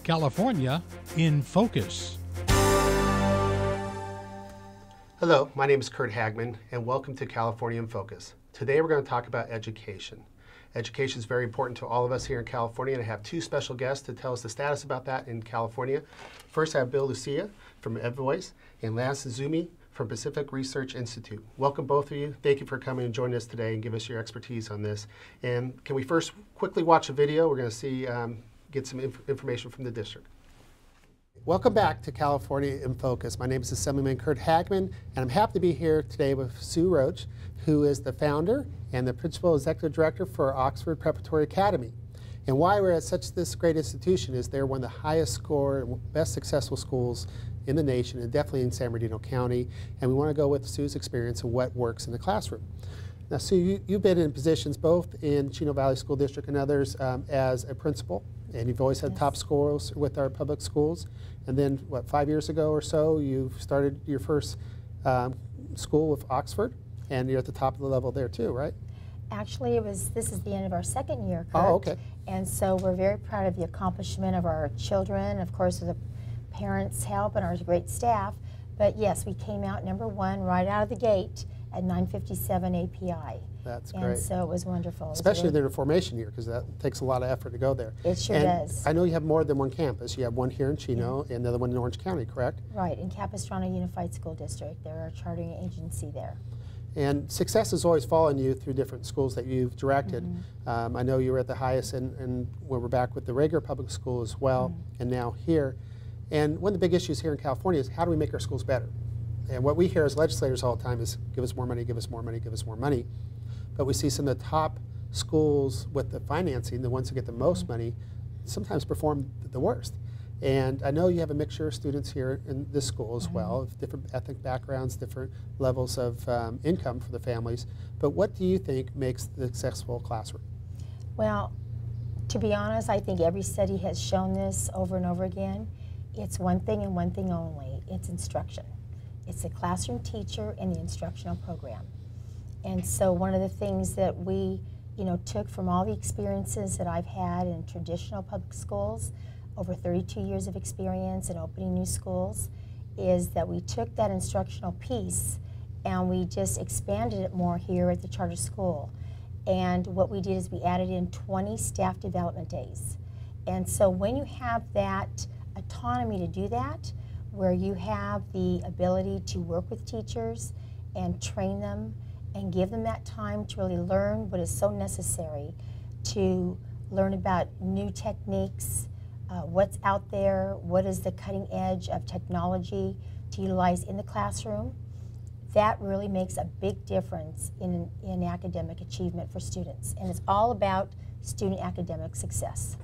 California in Focus. Hello, my name is Curt Hagman, and welcome to California in Focus. Today we're going to talk about education. Education is very important to all of us here in California, and I have two special guests to tell us the status about that in California. First, I have Bill Lucia from EdVoice and Lance Zumi from Pacific Research Institute. Welcome, both of you. Thank you for coming and joining us today and give us your expertise on this. And can we first quickly watch a video? We're going to see, get some information from the district. Welcome back to California in Focus. My name is Assemblyman Curt Hagman, and I'm happy to be here today with Sue Roach, who is the founder and the Principal Executive Director for Oxford Preparatory Academy. And why we're at this great institution is they're one of the highest score, best successful schools in the nation, and definitely in San Bernardino County. And we want to go with Sue's experience of what works in the classroom. Now, Sue, you've been in positions both in Chino Valley School District and others as a principal, and you've always had top scores with our public schools. And then, what, 5 years ago or so, you started your first school with Oxford, and you're at the top of the level there too, right? Actually, this is the end of our second year, Curt. Oh, okay. And so we're very proud of the accomplishment of our children, of course, with the parents' help and our great staff. But yes, we came out #1 right out of the gate at 957 API. That's great. And so it was wonderful. Especially in the formation year, because that takes a lot of effort to go there. It sure does. I know you have more than one campus. You have one here in Chino and the other one in Orange County, correct? Right, in Capistrano Unified School District. They're our chartering agency there. And success has always followed you through different schools that you've directed. I know you were at the highest, and we're back with the regular public school as well, and now here. And one of the big issues here in California is how do we make our schools better? And what we hear as legislators all the time is give us more money, give us more money, give us more money. But we see some of the top schools with the financing, the ones that get the most money, sometimes perform the worst. And I know you have a mixture of students here in this school as well, of different ethnic backgrounds, different levels of income for the families. But what do you think makes the successful classroom? Well, to be honest, I think every study has shown this over and over again. It's one thing and one thing only. It's instruction. It's the classroom teacher and the instructional program. And so one of the things that we, took from all the experiences that I've had in traditional public schools, over 32 years of experience in opening new schools, is that we took that instructional piece and we just expanded it more here at the charter school. And what we did is we added in 20 staff development days. And so when you have that autonomy to do that, where you have the ability to work with teachers and train them and give them that time to really learn what is so necessary, to learn about new techniques, what's out there, what is the cutting edge of technology to utilize in the classroom, that really makes a big difference in academic achievement for students. And it's all about student academic success.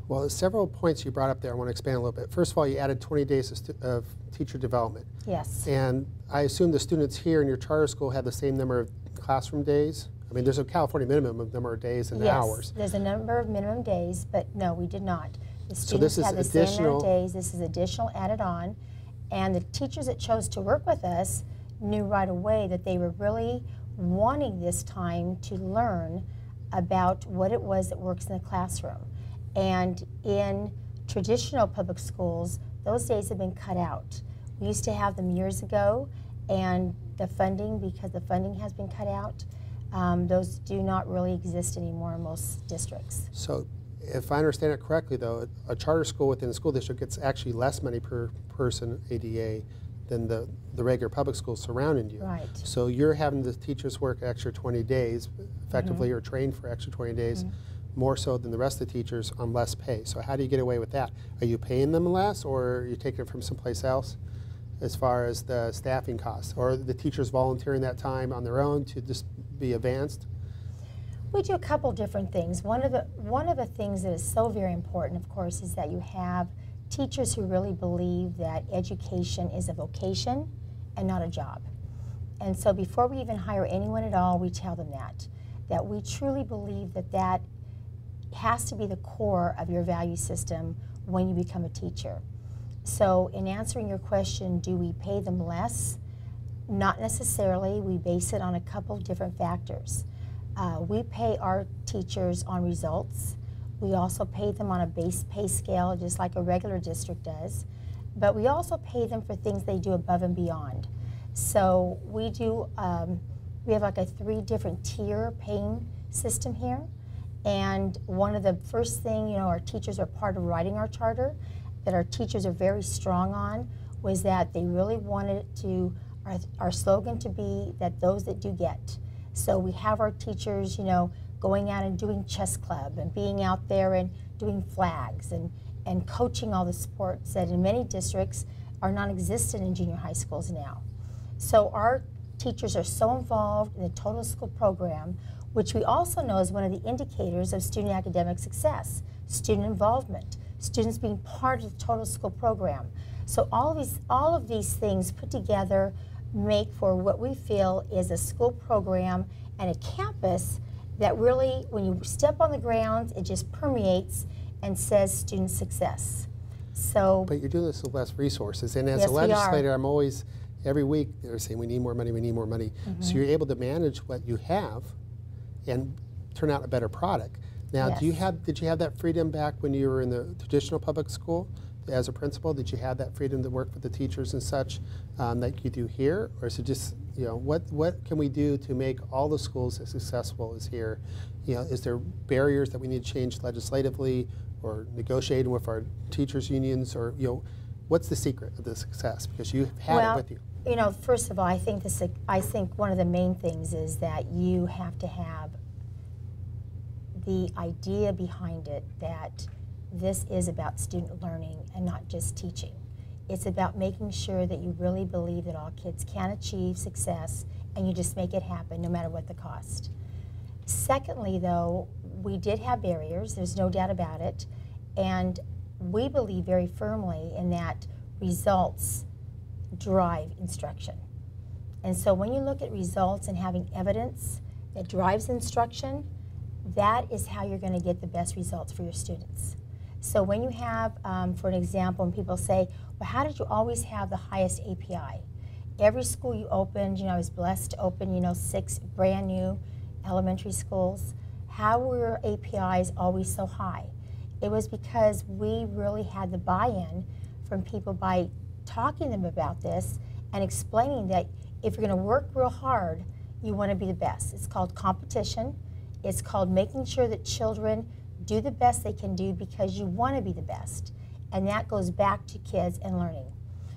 Well, there's several points you brought up there I want to expand a little bit. First of all, you added 20 days of teacher development. Yes. And I assume the students here in your charter school have the same number of classroom days? I mean, there's a California minimum of number of days and hours. Yes, there's a number of minimum days, but no, we did not. The So students this is had the additional same number of days. This is additional added on. And the teachers that chose to work with us knew right away that they were really wanting this time to learn about what it was that works in the classroom. And in traditional public schools, those days have been cut out. We used to have them years ago, and the funding, because the funding has been cut out, those do not really exist anymore in most districts. So if I understand it correctly, though, a charter school within a school district gets actually less money per person, ADA, than the regular public schools surrounding you. Right. So you're having the teachers work extra 20 days, effectively, or train for extra 20 days, more so than the rest of the teachers on less pay. So how do you get away with that? Are you paying them less, or are you taking it from someplace else as far as the staffing costs? Or are the teachers volunteering that time on their own to just be advanced? We do a couple different things. One of the things that is so very important, of course, is that you have teachers who really believe that education is a vocation and not a job. And so before we even hire anyone at all, we tell them that we truly believe that that has to be the core of your value system when you become a teacher. So in answering your question, do we pay them less? Not necessarily. We base it on a couple of different factors. We pay our teachers on results. We also pay them on a base pay scale, just like a regular district does. But we also pay them for things they do above and beyond. So we do, we have like a 3 different tier paying system here. And one of the first thing, you know, our teachers are part of writing our charter, that our teachers are very strong on, was that they really wanted it to, our slogan to be that those that do get. So we have our teachers, you know, going out and doing chess club and being out there and doing flags and coaching all the sports that in many districts are non-existent in junior high schools now. So our teachers are so involved in the total school program, which we also know is one of the indicators of student academic success, student involvement, students being part of the total school program. So all of these things put together make for what we feel is a school program and a campus that really, when you step on the grounds, it just permeates and says student success. So, but you're doing this with less resources, and as yes, a legislator, I'm always, every week, they're saying we need more money, we need more money. So you're able to manage what you have and turn out a better product. Now, yes. did you have that freedom back when you were in the traditional public school as a principal? Did you have that freedom to work with the teachers and such that you do here? Or is it just, you know, what can we do to make all the schools as successful as here? You know, is there barriers that we need to change legislatively or negotiating with our teachers unions, or, you know, what's the secret of the success? Because you've had it with you. You know, first of all, I think one of the main things is that you have to have the idea behind it that this is about student learning and not just teaching. It's about making sure that you really believe that all kids can achieve success and you just make it happen no matter what the cost. Secondly, though, we did have barriers, there's no doubt about it, and we believe very firmly in that results drive instruction. And so when you look at results and having evidence that drives instruction, that is how you're going to get the best results for your students. So when you have, for an example, and people say, well, how did you always have the highest API? Every school you opened, you know, I was blessed to open, you know, 6 brand new elementary schools. How were APIs always so high? It was because we really had the buy-in from people by talking to them about this and explaining that if you're going to work real hard, you want to be the best. It's called competition. It's called making sure that children do the best they can do because you want to be the best. And that goes back to kids and learning.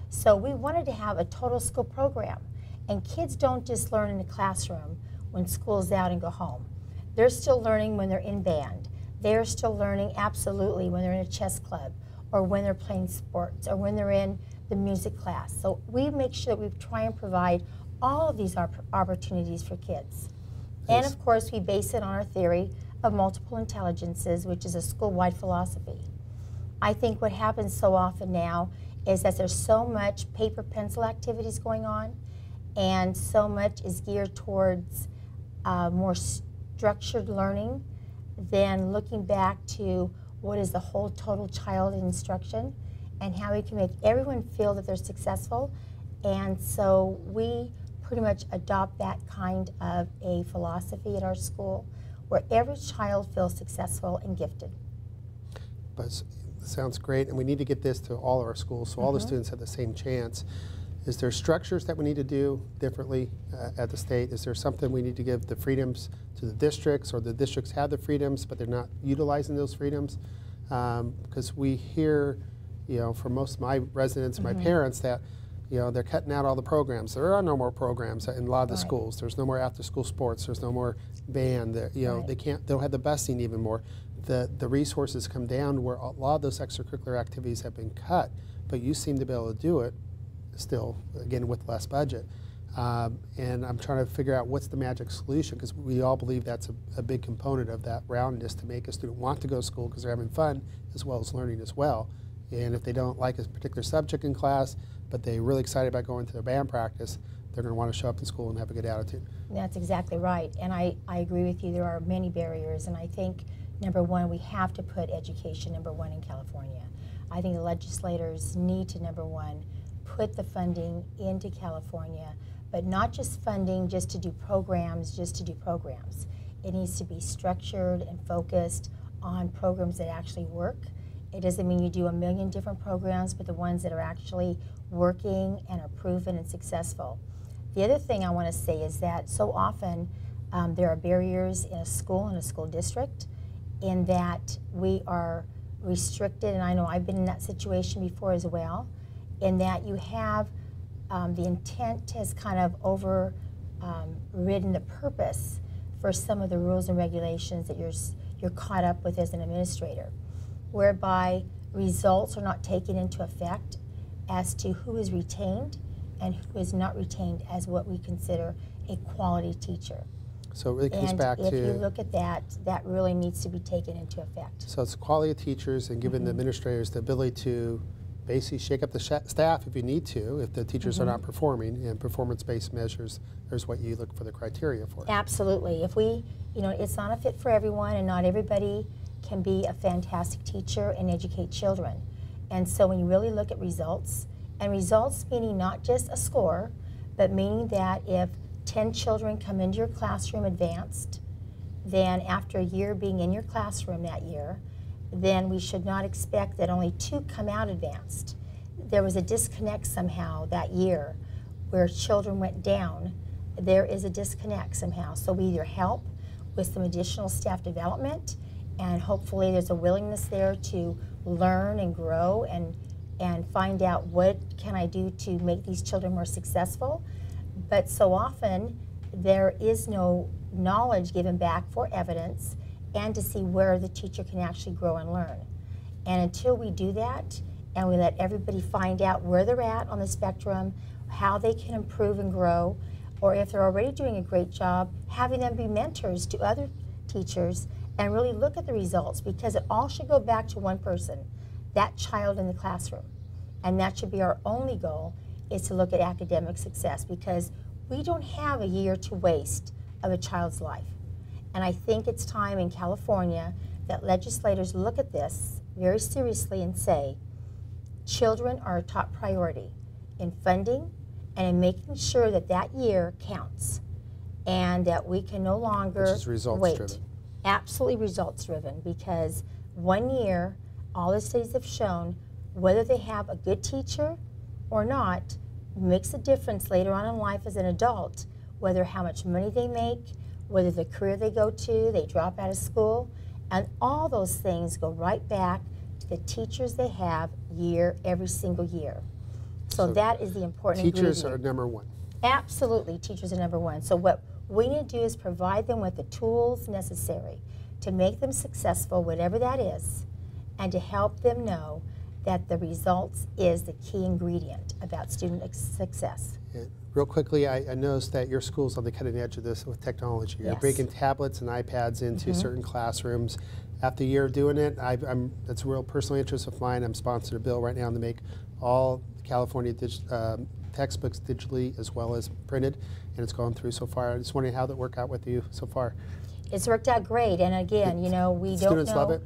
So we wanted to have a total school program. And kids don't just learn in the classroom when school's out and go home. They're still learning when they're in band. They're still learning absolutely when they're in a chess club or when they're playing sports or when they're in the music class. So we make sure that we try and provide all of these opportunities for kids. And of course, we base it on our theory of multiple intelligences, which is a school-wide philosophy. I think what happens so often now is that there's so much paper pencil activities going on, and so much is geared towards more structured learning than looking back to what is the whole total child in instruction and how we can make everyone feel that they're successful. And so we pretty much adopt that kind of a philosophy at our school where every child feels successful and gifted. But sounds great, and we need to get this to all of our schools so all the students have the same chance. Is there structures that we need to do differently at the state? Is there something we need to give the freedoms to the districts, or the districts have the freedoms but they're not utilizing those freedoms? Because we hear, you know, from most of my residents, my parents, that, you know, they're cutting out all the programs. There are no more programs in a lot of the schools. There's no more after-school sports. There's no more band. You know, they don't have the busing even more. The resources come down where a lot of those extracurricular activities have been cut, but you seem to be able to do it still, again, with less budget. And I'm trying to figure out what's the magic solution, because we all believe that's a big component of that roundness to make a student want to go to school because they're having fun as well as learning as well. And if they don't like a particular subject in class, but they're really excited about going to their band practice, they're going to want to show up to school and have a good attitude. That's exactly right. And I agree with you. There are many barriers. And I think, number one, we have to put education, number one, in California. I think the legislators need to, number one, put the funding into California, but not just funding just to do programs, just to do programs. It needs to be structured and focused on programs that actually work. It doesn't mean you do a million different programs, but the ones that are actually working and are proven and successful. The other thing I want to say is that so often there are barriers in a school, in a school district, in that we are restricted, and I know I've been in that situation before as well, in that you have the intent has kind of overridden the purpose for some of the rules and regulations that you're caught up with as an administrator, whereby results are not taken into effect as to who is retained and who is not retained as what we consider a quality teacher. So it really comes back to... if you look at that, that really needs to be taken into effect. So it's quality of teachers and giving the administrators the ability to basically shake up the staff if you need to, if the teachers are not performing, and performance-based measures, there's what you look for the criteria for. Absolutely. If we, it's not a fit for everyone, and not everybody can be a fantastic teacher and educate children. And so when you really look at results, and results meaning not just a score, but meaning that if 10 children come into your classroom advanced, then after a year being in your classroom that year, then we should not expect that only 2 come out advanced. There was a disconnect somehow that year where children went down. There is a disconnect somehow. So we either help with some additional staff development, and hopefully there's a willingness there to learn and grow and find out what can I do to make these children more successful. But so often there is no knowledge given back for evidence and to see where the teacher can actually grow and learn. And until we do that and we let everybody find out where they're at on the spectrum, how they can improve and grow, or if they're already doing a great job, having them be mentors to other teachers and really look at the results, because it all should go back to one person, that child in the classroom. And that should be our only goal, is to look at academic success, because we don't have a year to waste of a child's life. And I think it's time in California that legislators look at this very seriously and say, children are a top priority in funding and in making sure that that year counts, and that we can no longer Which is results driven. Absolutely results driven, because one year, all the studies have shown, whether they have a good teacher or not makes a difference later on in life as an adult, whether how much money they make, whether the career they go to, they drop out of school, and all those things go right back to the teachers they have every single year. So that is the important teachers ingredient. are number one. Absolutely, teachers are number one. So what we need to do is provide them with the tools necessary to make them successful, whatever that is, and to help them know that the results is the key ingredient about student success. Yeah. Real quickly, I noticed that your school's on the cutting edge of this with technology. You're bringing tablets and iPads into certain classrooms. After a year of doing it, that's a real personal interest of mine. I'm sponsored a bill right now to make all California textbooks digitally as well as printed, and it's gone through so far. I'm just wondering how that worked out with you so far. It's worked out great, and again, we don't know. Students love it?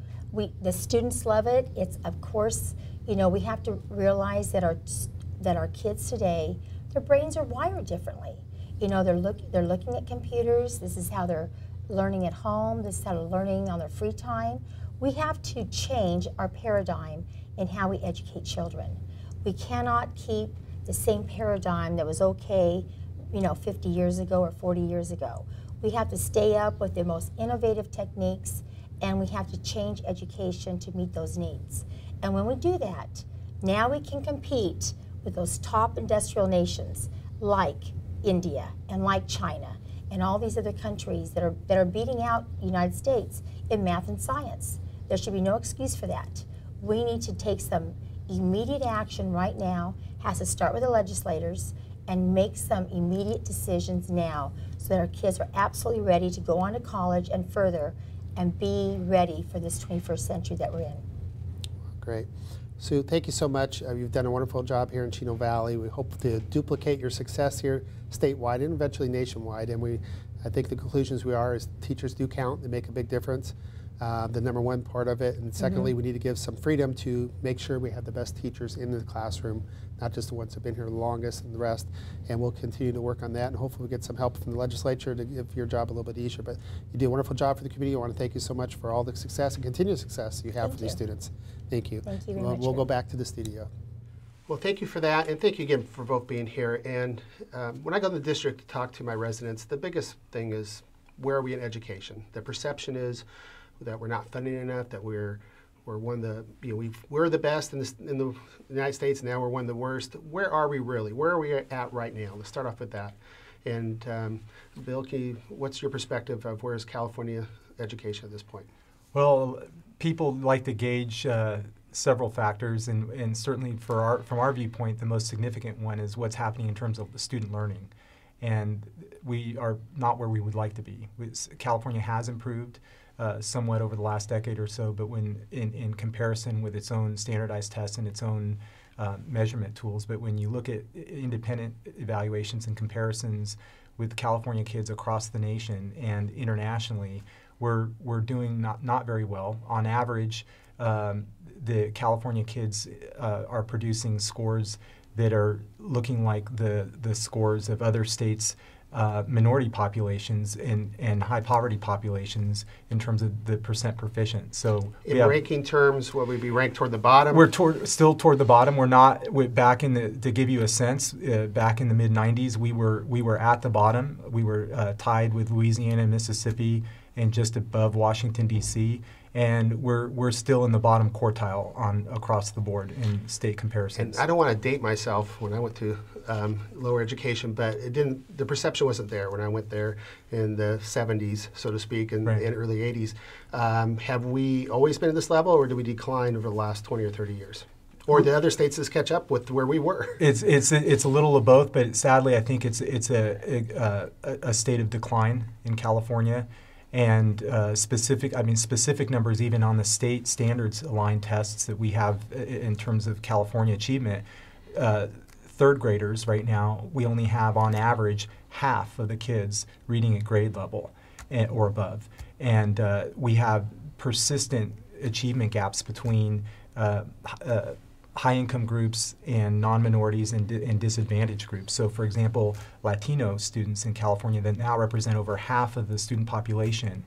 The students love it. It's, of course, we have to realize that our kids today, their brains are wired differently. They're looking at computers. This is how they're learning at home. This is how they're learning on their free time. We have to change our paradigm in how we educate children. We cannot keep the same paradigm that was okay, 50 years ago or 40 years ago. We have to stay up with the most innovative techniques, and we have to change education to meet those needs. And when we do that, now we can compete with those top industrial nations like India and like China and all these other countries that are beating out the United States in math and science. There should be no excuse for that. We need to take some immediate action right now. Has to start with the legislators and make some immediate decisions now so that our kids are absolutely ready to go on to college and further and be ready for this 21st century that we're in. Great. Sue, thank you so much. You've done a wonderful job here in Chino Valley. We hope to duplicate your success here statewide and eventually nationwide. And I think the conclusions is teachers do count. They make a big difference. the number one part of it. And secondly, we need to give some freedom to make sure we have the best teachers in the classroom, not just the ones who have been here the longest and the rest. And we'll continue to work on that, and hopefully we get some help from the legislature to give your job a little bit easier. But you do a wonderful job for the community. I want to thank you so much for all the success and continued success you have for these students. Thank you. Thank you very much. We'll go back to the studio. Well, thank you for that, and thank you again for both being here. And when I go to the district to talk to my residents, the biggest thing is, where are we in education? The perception is that we're not funding enough, that we're one of the, we're the best in the United States, and now we're one of the worst. Where are we really? Where are we at right now? Let's start off with that. And Bill, what's your perspective of where's California education at this point? Well, people like to gauge several factors, and certainly from our viewpoint, the most significant one is what's happening in terms of student learning. And we are not where we would like to be. California has improved somewhat over the last decade or so, but when in comparison with its own standardized tests and its own measurement tools, but when you look at independent evaluations and comparisons with California kids across the nation and internationally, we're doing not very well. On average, the California kids are producing scores that are looking like the scores of other states' minority populations and high poverty populations in terms of the percent proficient. So in ranking terms, will we be ranked toward the bottom? We're still toward the bottom. We're not back in the, to give you a sense, back in the mid 90s, we were at the bottom. We were tied with Louisiana and Mississippi and just above Washington, D.C., and we're still in the bottom quartile across the board in state comparisons. And I don't want to date myself when I went to lower education, but the perception wasn't there when I went there in the 70s, so to speak, and early 80s. Have we always been at this level, or did we decline over the last 20 or 30 years? Or the other states just catch up with where we were? It's a little of both, but sadly I think it's a state of decline in California. And specific numbers even on the state standards aligned tests that we have in terms of California achievement. Third graders right now, we only have on average half of the kids reading at grade level or above. And we have persistent achievement gaps between high-income groups and non-minorities and disadvantaged groups. So, for example, Latino students in California that now represent over half of the student population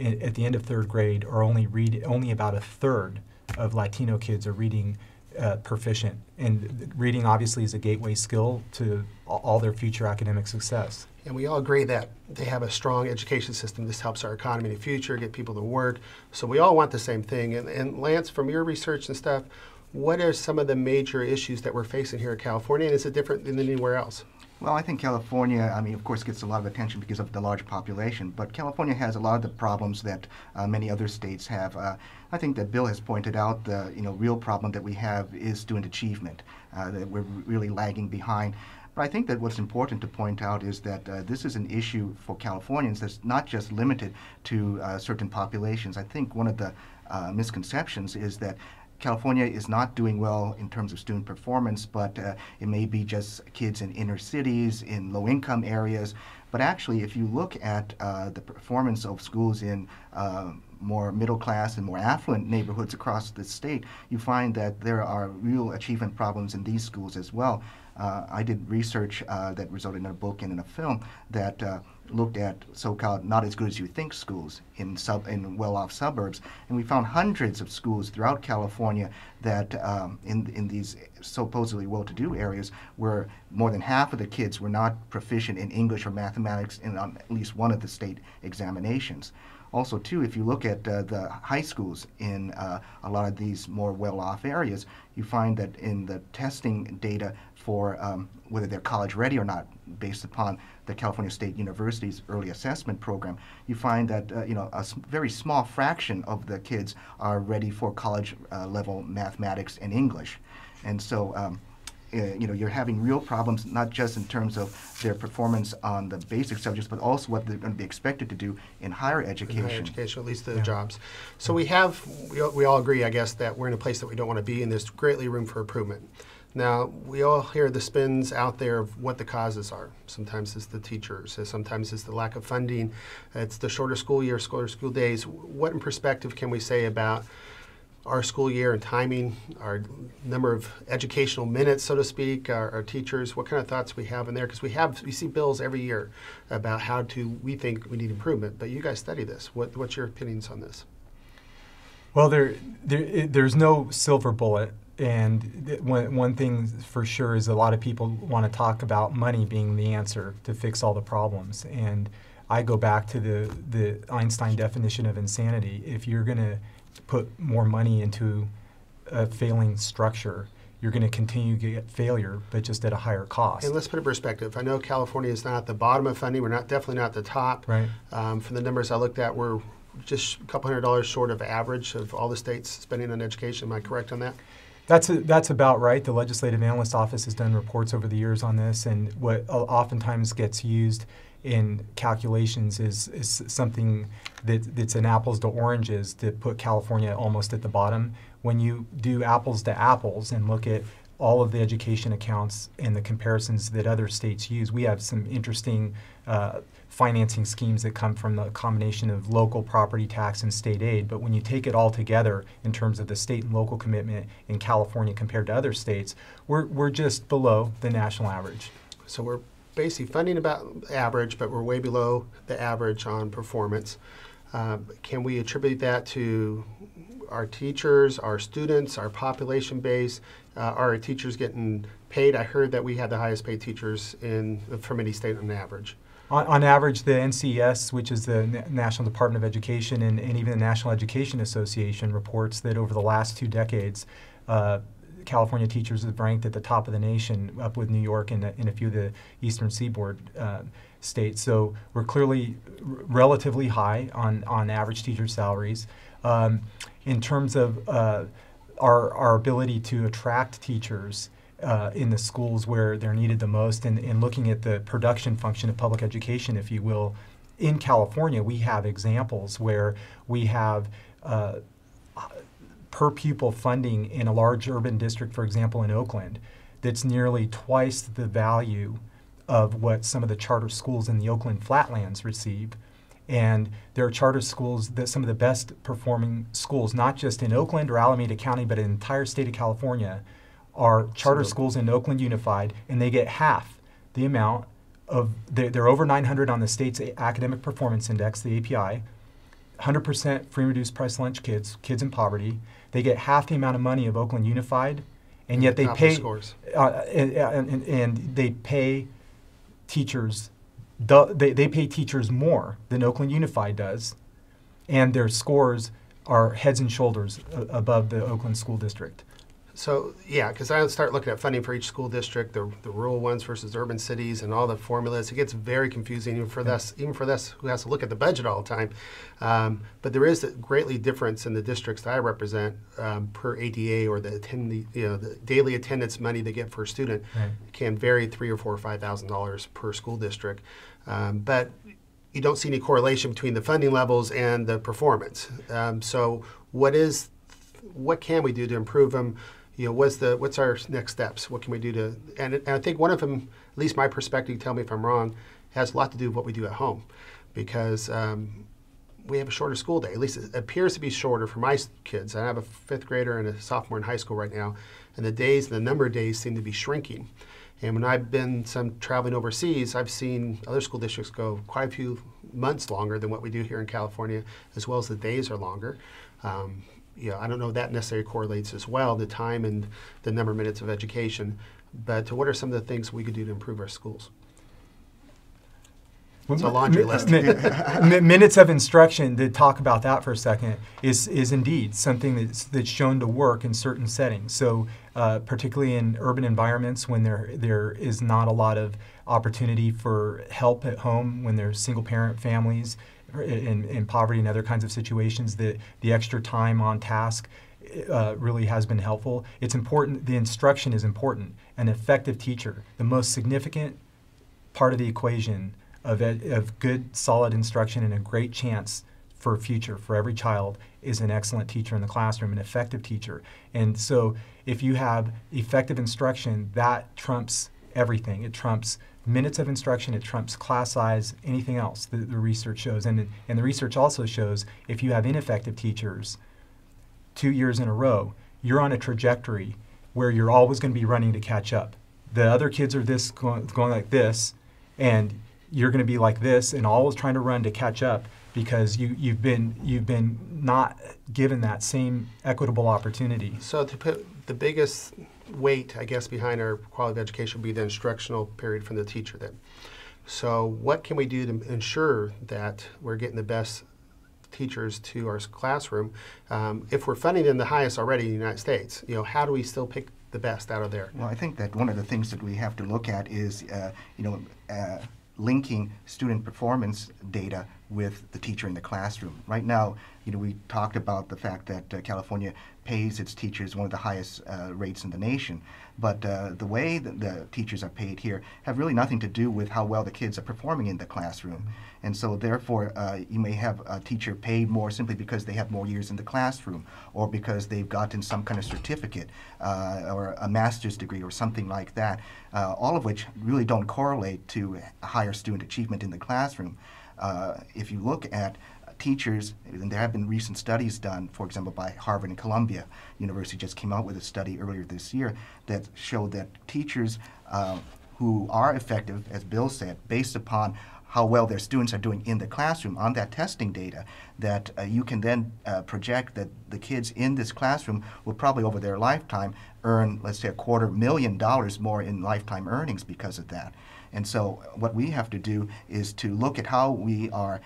at the end of third grade are only about a third of Latino kids are reading proficient. And reading obviously is a gateway skill to all their future academic success. And we all agree that they have a strong education system. This helps our economy in the future, get people to work. So we all want the same thing. And Lance, from your research and stuff, what are some of the major issues that we're facing here in California, and is it different than anywhere else? Well, I think California, of course, gets a lot of attention because of the large population, but California has a lot of the problems that many other states have. I think that Bill has pointed out the real problem that we have is student achievement, that we're really lagging behind. But I think that what's important to point out is that this is an issue for Californians that's not just limited to certain populations. I think one of the misconceptions is that California is not doing well in terms of student performance, but it may be just kids in inner cities, in low-income areas. But actually, if you look at the performance of schools in more middle-class and more affluent neighborhoods across the state, you find that there are real achievement problems in these schools as well. I did research that resulted in a book and in a film that looked at so-called not as good as you think schools in well-off suburbs, and we found hundreds of schools throughout California that in these supposedly well-to-do areas where more than half of the kids were not proficient in English or mathematics in at least one of the state examinations. Also, too, if you look at the high schools in a lot of these more well-off areas, you find that in the testing data for whether they're college ready or not, based upon the California State University's early assessment program, you find that a very small fraction of the kids are ready for college level mathematics and English. And so you're having real problems, not just in terms of their performance on the basic subjects, but also what they're going to be expected to do in higher education. In higher education, at least the jobs. So we all agree, I guess, that we're in a place that we don't want to be, and there's greatly room for improvement. Now, we all hear the spins out there of what the causes are. Sometimes it's the teachers, sometimes it's the lack of funding, it's the shorter school year, shorter school days. What in perspective can we say about our school year and timing, our number of educational minutes, so to speak, our teachers? What kind of thoughts we have in there? Because we see bills every year about we think we need improvement, but you guys study this. What's your opinions on this? Well, there's no silver bullet. And one thing for sure is a lot of people want to talk about money being the answer to fix all the problems. And I go back to the Einstein definition of insanity. If you're going to put more money into a failing structure, you're going to continue to get failure, but just at a higher cost. And let's put it in perspective. I know California is not at the bottom of funding. We're definitely not at the top. Right. From the numbers I looked at, we're just a couple $100 short of average of all the states spending on education. Am I correct on that? That's about right. The Legislative Analyst Office has done reports over the years on this, and what oftentimes gets used in calculations is something that's an apples to oranges to put California almost at the bottom. When you do apples to apples and look at all of the education accounts and the comparisons that other states use, we have some interesting financing schemes that come from the combination of local property tax and state aid. But when you take it all together in terms of the state and local commitment in California compared to other states, we're just below the national average. So we're basically funding about average, but we're way below the average on performance. Can we attribute that to our teachers, our students, our population base? Are our teachers getting paid? I heard that we had the highest paid teachers from any state on average. On average, the NCES, which is the National Department of Education, and even the National Education Association, reports that over the last 2 decades, California teachers have ranked at the top of the nation, up with New York and a few of the Eastern Seaboard states. So we're clearly relatively high on average teacher salaries. In terms of our ability to attract teachers in the schools where they're needed the most, and looking at the production function of public education, if you will, in California, we have examples where we have per pupil funding in a large urban district, for example, in Oakland, that's nearly twice the value of what some of the charter schools in the Oakland Flatlands receive. And there are charter schools, that some of the best performing schools, not just in Oakland or Alameda County, but in the entire state of California, are charter schools in Oakland Unified, and they get half the amount of, they're over 900 on the state's Academic Performance Index, the API, 100% free and reduced price lunch kids in poverty. They get half the amount of money of Oakland Unified, and yet they pay, and they pay teachers, they pay teachers more than Oakland Unified does, and their scores are heads and shoulders above the Oakland School District. So, yeah, because I start looking at funding for each school district, the rural ones versus urban cities, and all the formulas. It gets very confusing even for us who has to look at the budget all the time. But there is a greatly difference in the districts that I represent per ADA, or the daily attendance money they get for a student. Right. It can vary $3,000 or $4,000 or $5,000 per school district. But you don't see any correlation between the funding levels and the performance. So what can we do to improve them? What's our next steps? What can we do to, and I think one of them, at least my perspective, tell me if I'm wrong, has a lot to do with what we do at home, because we have a shorter school day. At least it appears to be shorter for my kids. I have a 5th grader and a sophomore in high school right now, and the number of days seem to be shrinking. And when I've been traveling overseas, I've seen other school districts go quite a few months longer than what we do here in California, as well as the days are longer. I don't know if that necessarily correlates as well, the time and the number of minutes of education, but what are some of the things we could do to improve our schools? It's a laundry list. Minutes of instruction, to talk about that for a second, is indeed something that's shown to work in certain settings. So particularly in urban environments, when there is not a lot of opportunity for help at home, when there's single-parent families, in poverty and other kinds of situations, the extra time on task really has been helpful. It's important, the instruction is important. An effective teacher, the most significant part of the equation of good, solid instruction and a great chance for a future for every child is an excellent teacher in the classroom, an effective teacher. And so if you have effective instruction, that trumps everything. It trumps minutes of instruction, it trumps class size, anything else, the research shows. And the research also shows if you have ineffective teachers 2 years in a row, you're on a trajectory where you're always going to be running to catch up. The other kids are going like this, and you're going to be like this, and always trying to run to catch up because you've been not given that same equitable opportunity. So to put the biggest weight, I guess, behind our quality of education would be the instructional period from the teacher then. So what can we do to ensure that we're getting the best teachers to our classroom? If we're funding them the highest already in the United States, how do we still pick the best out of there? Well, I think that one of the things that we have to look at is, linking student performance data with the teacher in the classroom. Right now, we talked about the fact that California pays its teachers one of the highest rates in the nation, but the way that the teachers are paid here have really nothing to do with how well the kids are performing in the classroom. And so therefore, you may have a teacher paid more simply because they have more years in the classroom, or because they've gotten some kind of certificate or a master's degree or something like that, all of which really don't correlate to higher student achievement in the classroom. If you look at teachers, and there have been recent studies done, for example, by Harvard and Columbia University just came out with a study earlier this year that showed that teachers who are effective, as Bill said, based upon how well their students are doing in the classroom on that testing data, that you can then project that the kids in this classroom will probably over their lifetime earn, let's say, $250,000 more in lifetime earnings because of that. And so what we have to do is to look at how we are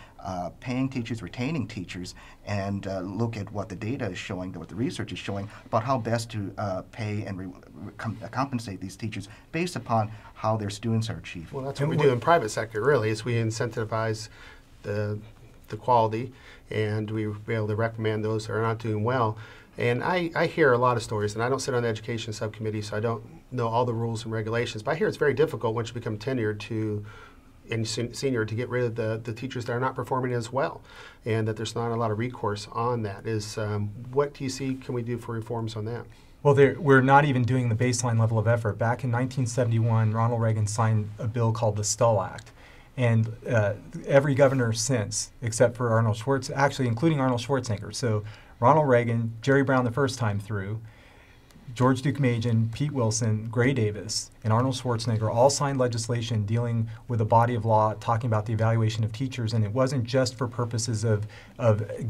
paying teachers, retaining teachers, and look at what the data is showing, what the research is showing about how best to pay and compensate these teachers based upon how their students are achieving. Well, that's what we do in private sector, really, is we incentivize the quality, and we be able to recommend those that are not doing well. And I hear a lot of stories, and I don't sit on the education subcommittee, so I don't know all the rules and regulations, but I hear it's very difficult once you become tenured and senior to get rid of the teachers that are not performing as well, and that there's not a lot of recourse on that. What do you see can we do for reforms on that? Well, we're not even doing the baseline level of effort. Back in 1971, Ronald Reagan signed a bill called the Stull Act. And every governor since, except for Arnold Schwarzenegger, actually including Arnold Schwarzenegger. So Ronald Reagan, Jerry Brown the first time through, George Duke-Majan, Pete Wilson, Gray Davis, and Arnold Schwarzenegger all signed legislation dealing with a body of law talking about the evaluation of teachers. And it wasn't just for purposes of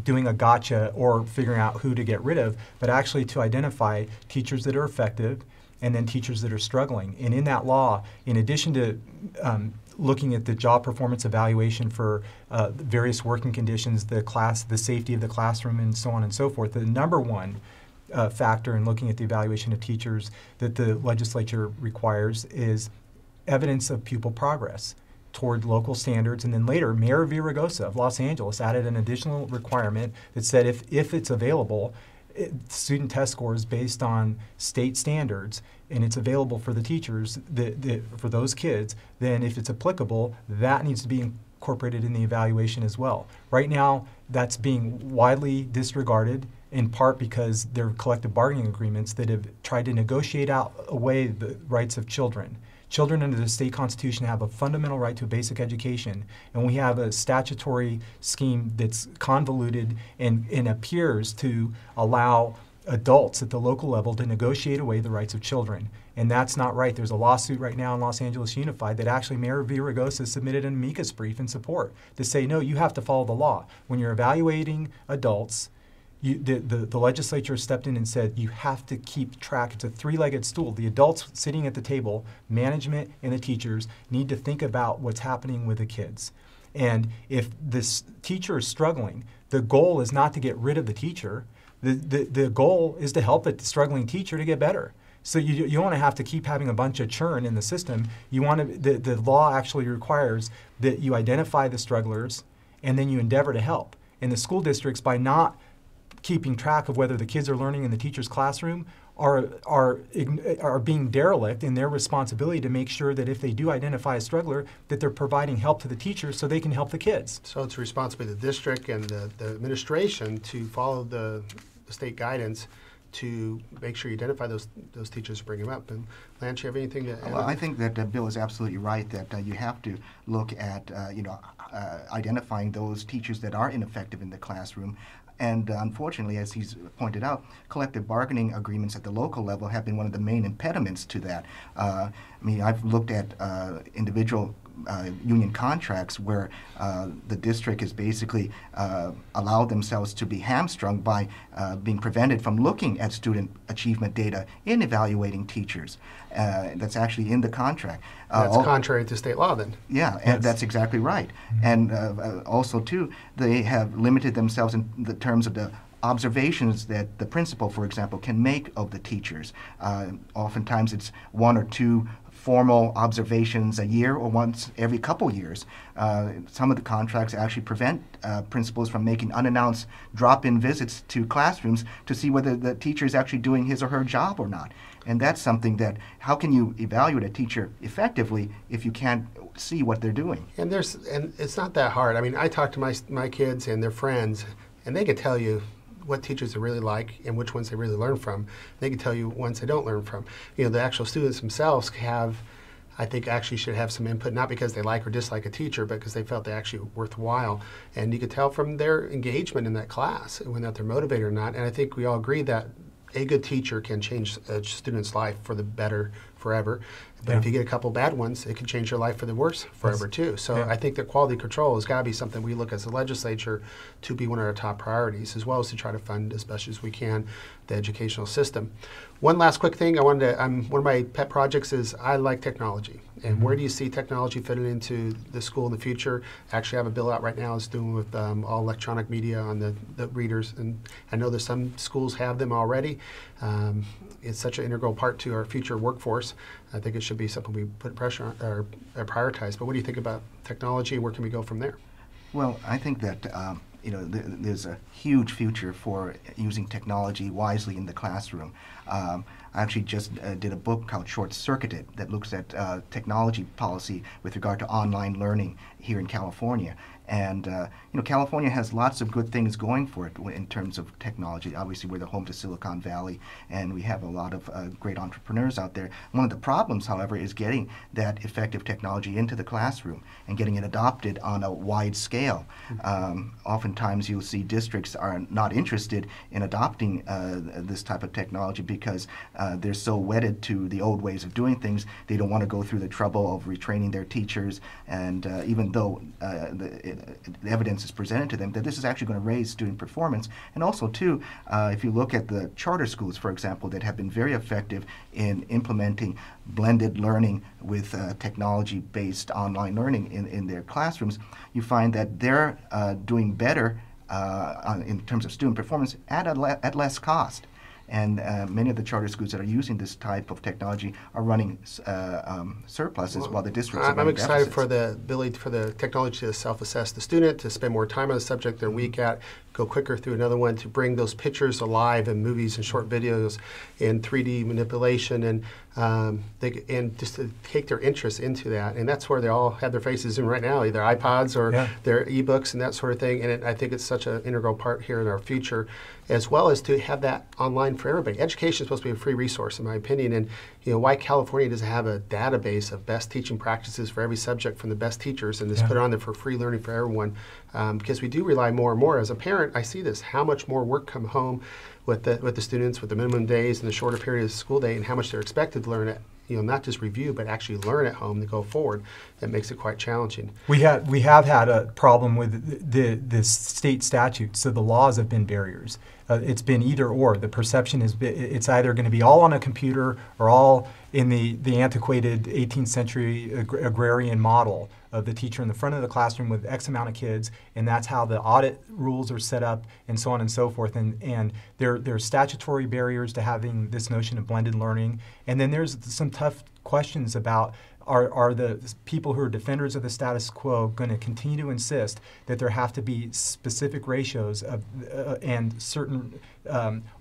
doing a gotcha or figuring out who to get rid of, but actually to identify teachers that are effective and then teachers that are struggling. And in that law, in addition to looking at the job performance evaluation for various working conditions, the safety of the classroom, and so on and so forth, the number one factor in looking at the evaluation of teachers that the legislature requires is evidence of pupil progress toward local standards. And then later, Mayor Villaraigosa of Los Angeles added an additional requirement that said if it's available, student test scores based on state standards, and it's available for the teachers, for those kids, then if it's applicable, that needs to be incorporated in the evaluation as well. Right now, that's being widely disregarded, in part because there are collective bargaining agreements that have tried to negotiate out away the rights of children. Children under the state constitution have a fundamental right to a basic education, and we have a statutory scheme that's convoluted and appears to allow adults at the local level to negotiate away the rights of children. And that's not right. There's a lawsuit right now in Los Angeles Unified that actually Mayor Villaraigosa submitted an amicus brief in support to say, no, you have to follow the law. When you're evaluating adults, the legislature stepped in and said you have to keep track. It's a three-legged stool. The adults sitting at the table, management, and the teachers need to think about what's happening with the kids. And if this teacher is struggling, the goal is not to get rid of the teacher. The goal is to help the struggling teacher to get better. So you don't want to have to keep having a bunch of churn in the system. You want to, the law actually requires that you identify the strugglers and then you endeavor to help. And the school districts, by not keeping track of whether the kids are learning in the teacher's classroom are being derelict in their responsibility to make sure that if they do identify a struggler, that they're providing help to the teachers so they can help the kids. So it's responsibility of the district and the administration to follow the state guidance to make sure you identify those teachers and bring them up. And Lance, you have anything to add? Well, I think that Bill is absolutely right that you have to look at identifying those teachers that are ineffective in the classroom. And unfortunately, as he's pointed out, collective bargaining agreements at the local level have been one of the main impediments to that. I mean, I've looked at individual union contracts where the district has basically allowed themselves to be hamstrung by being prevented from looking at student achievement data in evaluating teachers. That's actually in the contract. That's contrary to state law then. Yeah, and that's exactly right. And also, too, they have limited themselves in the terms of the observations that the principal, for example, can make of the teachers. Oftentimes it's 1 or 2 formal observations a year or once every couple years. Some of the contracts actually prevent principals from making unannounced drop-in visits to classrooms to see whether the teacher is actually doing his or her job or not. And that's something that, how can you evaluate a teacher effectively if you can't see what they're doing? And it's not that hard. I mean, I talk to my kids and their friends, and they can tell you what teachers they really like and which ones they really learn from. They can tell you ones they don't learn from. You know, the actual students themselves have, I think, actually should have some input, not because they like or dislike a teacher, but because they felt they actually were worthwhile. And you could tell from their engagement in that class, whether they're motivated or not. And I think we all agree that a good teacher can change a student's life for the better forever. But if you get a couple bad ones, it can change your life for the worse forever too. So I think that quality control has got to be something we look as a legislature to be one of our top priorities, as well as to try to fund as best as we can the educational system. One last quick thing I wanted to, one of my pet projects is I like technology. And where do you see technology fitting into the school in the future? Actually, I have a bill out right now that's doing with all electronic media on the readers. And I know that some schools have them already. It's such an integral part to our future workforce. I think it should be something we put pressure on or prioritize. But what do you think about technology? Where can we go from there? Well, I think that there's a huge future for using technology wisely in the classroom. I actually just did a book called Short Circuited that looks at technology policy with regard to online learning here in California. And California has lots of good things going for it in terms of technology. Obviously, we're the home to Silicon Valley, and we have a lot of great entrepreneurs out there. One of the problems, however, is getting that effective technology into the classroom and getting it adopted on a wide scale. Oftentimes, you'll see districts are not interested in adopting this type of technology because they're so wedded to the old ways of doing things. They don't want to go through the trouble of retraining their teachers, and even though the evidence is presented to them that this is actually going to raise student performance. And also, too, if you look at the charter schools, for example, that have been very effective in implementing blended learning with technology-based online learning in their classrooms, you find that they're doing better in terms of student performance at less cost. And many of the charter schools that are using this type of technology are running surpluses while the districts are running I'm excited deficits. for the ability for the technology to self-assess the student, to spend more time on the subject they're weak at, go quicker through another one, to bring those pictures alive in movies and short videos in 3D manipulation, and just to take their interest into that. And that's where they all have their faces in right now, either iPods or their ebooks and that sort of thing. And I think it's such an integral part here in our future, as well as to have that online for everybody. Education is supposed to be a free resource, in my opinion, and why California doesn't have a database of best teaching practices for every subject from the best teachers and just put it on there for free learning for everyone, because we do rely more and more. As a parent, I see this, how much more work come home with the students, with the minimum days and the shorter period of the school day, and how much they're expected to learn it. Not just review, but actually learn at home to go forward. That makes it quite challenging. We have had a problem with the state statute, so the laws have been barriers. It's been either or. The perception is it's either going to be all on a computer or all in the antiquated 18th century agrarian model of the teacher in the front of the classroom with X amount of kids, and that's how the audit rules are set up, and so on and so forth. And there are statutory barriers to having this notion of blended learning. And then there's some tough questions about are the people who are defenders of the status quo going to continue to insist that there have to be specific ratios of and certain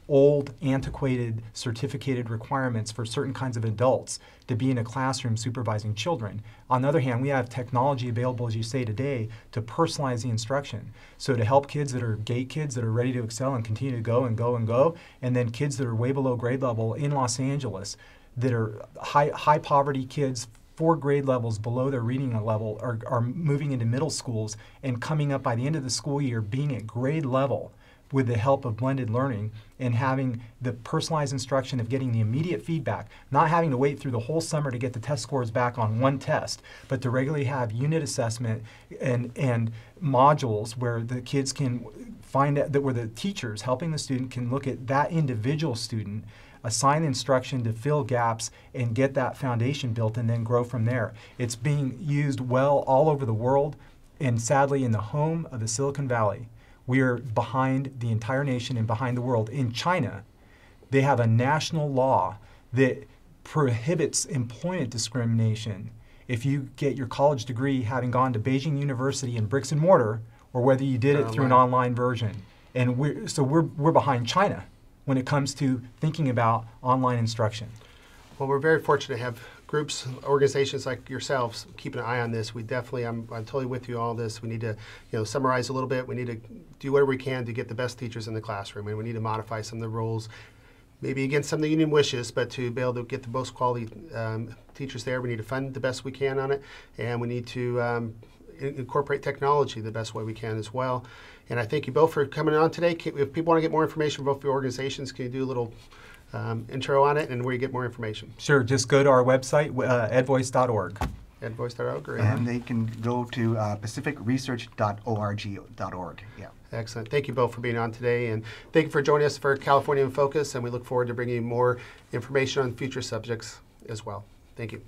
old, antiquated, certificated requirements for certain kinds of adults to be in a classroom supervising children. On the other hand, we have technology available, as you say today, to personalize the instruction. So to help kids that are GATE kids that are ready to excel and continue to go and go and go, and then kids that are way below grade level in Los Angeles that are high poverty kids, 4 grade levels below their reading level, are moving into middle schools and coming up by the end of the school year being at grade level with the help of blended learning and having the personalized instruction of getting the immediate feedback, not having to wait through the whole summer to get the test scores back on one test, but to regularly have unit assessment and modules where the kids can find out that where the teachers helping the student can look at that individual student, assign instruction to fill gaps and get that foundation built and then grow from there. It's being used well all over the world, and sadly in the home of the Silicon Valley. We are behind the entire nation and behind the world. In China, they have a national law that prohibits employment discrimination if you get your college degree having gone to Beijing University in bricks and mortar, or whether you did it through an online version. And we're behind China when it comes to thinking about online instruction. Well, we're very fortunate to have groups, organizations like yourselves keeping an eye on this. We definitely, I'm totally with you on all this. We need to, summarize a little bit. We need to do whatever we can to get the best teachers in the classroom, and we need to modify some of the rules, maybe against some of the union wishes, but to be able to get the most quality teachers there. We need to fund the best we can on it, and we need to incorporate technology the best way we can as well. And I thank you both for coming on today. If people want to get more information from both your organizations, can you do a little intro on it and where you get more information? Sure, just go to our website, edvoice.org. Edvoice.org. And they can go to pacificresearch.org. Yeah. Excellent. Thank you both for being on today, and thank you for joining us for California in Focus, and we look forward to bringing you more information on future subjects as well. Thank you.